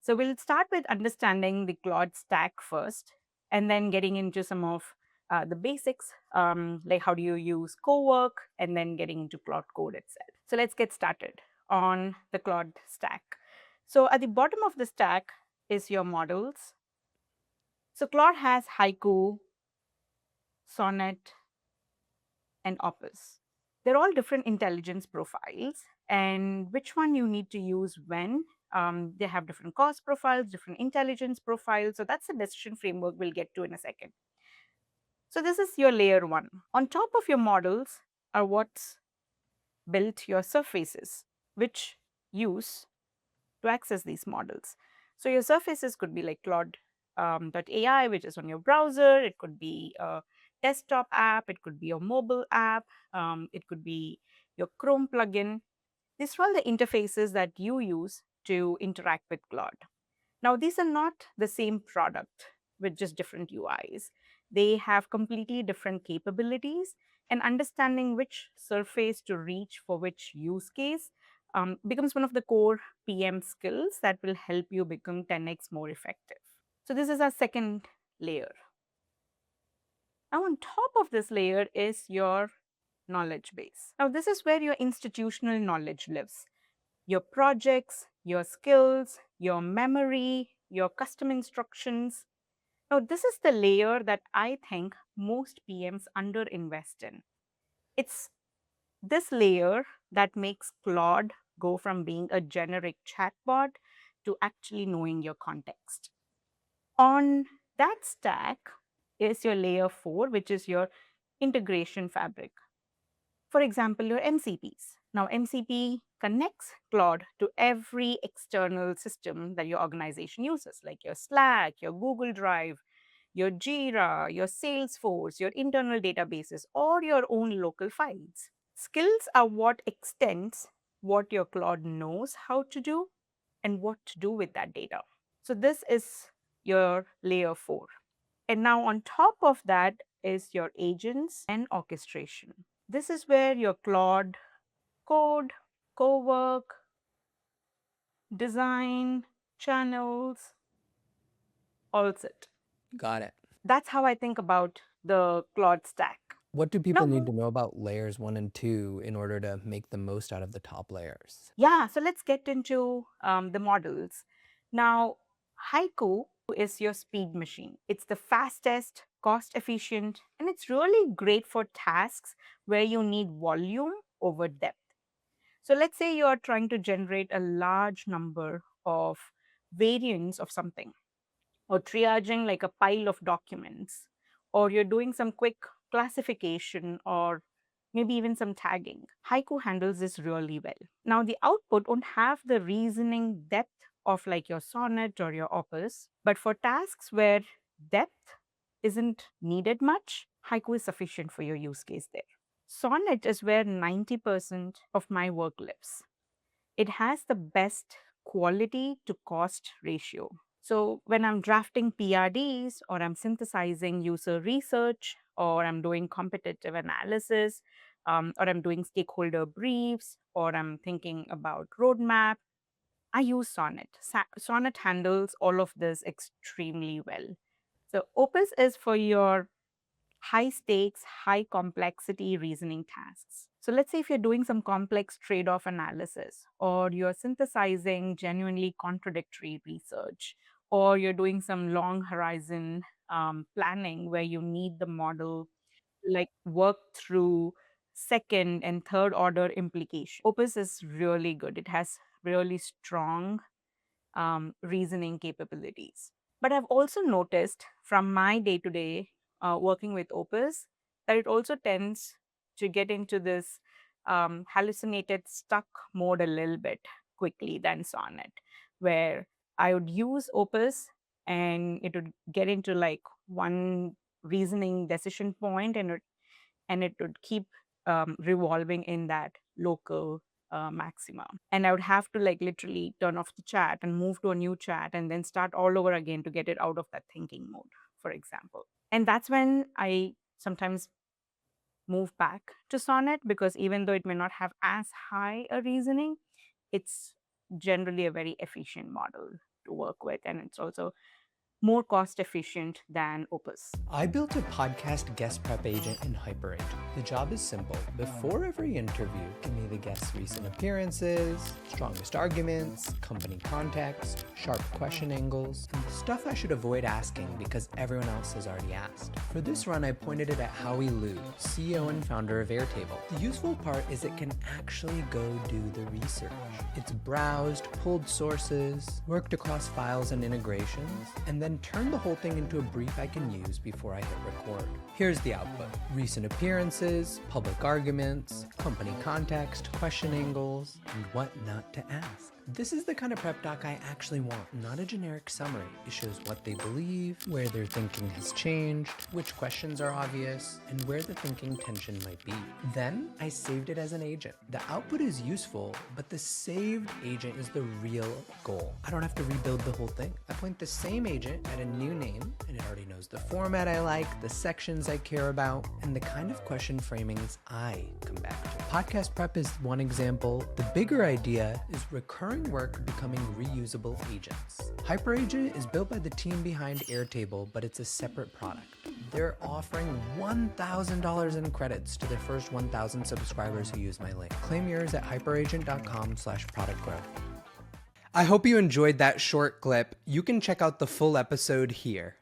So we'll start with understanding the Claude stack first, and then getting into some of the basics, like how do you use Cowork, and then getting into Claude Code itself. So let's get started on the Claude stack. So at the bottom of the stack is your models. So Claude has Haiku, Sonnet, and Opus. They're all different intelligence profiles, and which one you need to use when. They have different cost profiles, different intelligence profiles. So that's a decision framework we'll get to in a second. So this is your layer one. On top of your models are what's built your surfaces, which use to access these models. So your surfaces could be like Claude.ai, which is on your browser. It could be a desktop app. It could be a mobile app. It could be your Chrome plugin. These are all the interfaces that you use to interact with Claude. Now, these are not the same product with just different UIs. They have completely different capabilities, and understanding which surface to reach for which use case becomes one of the core PM skills that will help you become 10x more effective. So, this is our second layer. Now, on top of this layer is your knowledge base. Now, this is where your institutional knowledge lives. Your projects, your skills, your memory, your custom instructions. Now, this is the layer that I think most PMs underinvest in. It's this layer that makes Claude go from being a generic chatbot to actually knowing your context. On that stack is your layer 4, which is your integration fabric. For example, your MCPs. Now, MCP connects Claude to every external system that your organization uses, like your Slack, your Google Drive, your Jira, your Salesforce, your internal databases, or your own local files. Skills are what extends what your Claude knows how to do and what to do with that data. So, this is your layer 4. And now, on top of that is your agents and orchestration. This is where your Claude Code, Cowork, Design, channels all sit. Got it. That's how I think about the Claude stack. What do people Now, need to know about layers 1 and 2 in order to make the most out of the top layers? yeah, so let's get into the models. Now, Haiku is your speed machine. It's the fastest, cost efficient, and it's really great for tasks where you need volume over depth. So let's say you are trying to generate a large number of variants of something, or triaging like a pile of documents, or you're doing some quick classification, or maybe even some tagging. Haiku handles this really well. Now, the output won't have the reasoning depth of like your Sonnet or your Opus, but for tasks where depth isn't needed much, Haiku is sufficient for your use case there. Sonnet is where 90% of my work lives. It has the best quality to cost ratio. So when I'm drafting PRDs, or I'm synthesizing user research, or I'm doing competitive analysis, or I'm doing stakeholder briefs, or I'm thinking about roadmap, I use Sonnet. Sonnet handles all of this extremely well. So Opus is for your high stakes, high complexity reasoning tasks. So let's say if you're doing some complex trade off analysis, or you're synthesizing genuinely contradictory research, or you're doing some long horizon planning where you need the model to like work through second and third order implication. Opus is really good. It has really strong reasoning capabilities. But I've also noticed from my day to day working with Opus that it also tends to get into this hallucinated stuck mode a little bit quickly than Sonnet, where I would use Opus and it would get into like one reasoning decision point, and it would keep revolving in that local maxima. And I would have to like literally turn off the chat and move to a new chat and then start all over again to get it out of that thinking mode, for example. And that's when I sometimes move back to Sonnet, because even though it may not have as high a reasoning, it's generally a very efficient model. to work with, and it's also more cost efficient than Opus. I built a podcast guest prep agent in HyperAgent. The job is simple. Before every interview, give me the guest's recent appearances, strongest arguments, company context, sharp question angles, and the stuff I should avoid asking because everyone else has already asked. For this run, I pointed it at Howie Liu, CEO and founder of Airtable. The useful part is it can actually go do the research. It's browsed, pulled sources, worked across files and integrations, and then turn the whole thing into a brief I can use before I hit record. Here's the output: recent appearances, public arguments, company context, question angles, and what not to ask. This is the kind of prep doc I actually want, not a generic summary. It shows what they believe, where their thinking has changed, which questions are obvious, and where the thinking tension might be. Then I saved it as an agent. The output is useful, but the saved agent is the real goal. I don't have to rebuild the whole thing. I point the same agent at a new name, and it already knows the format I like, the sections I care about, and the kind of question framings I come back to. Podcast prep is one example. The bigger idea is recurring work becoming reusable agents. HyperAgent is built by the team behind Airtable, but it's a separate product. They're offering $1,000 in credits to their first 1,000 subscribers who use my link. Claim yours at hyperagent.com/product growth. I hope you enjoyed that short clip. You can check out the full episode here.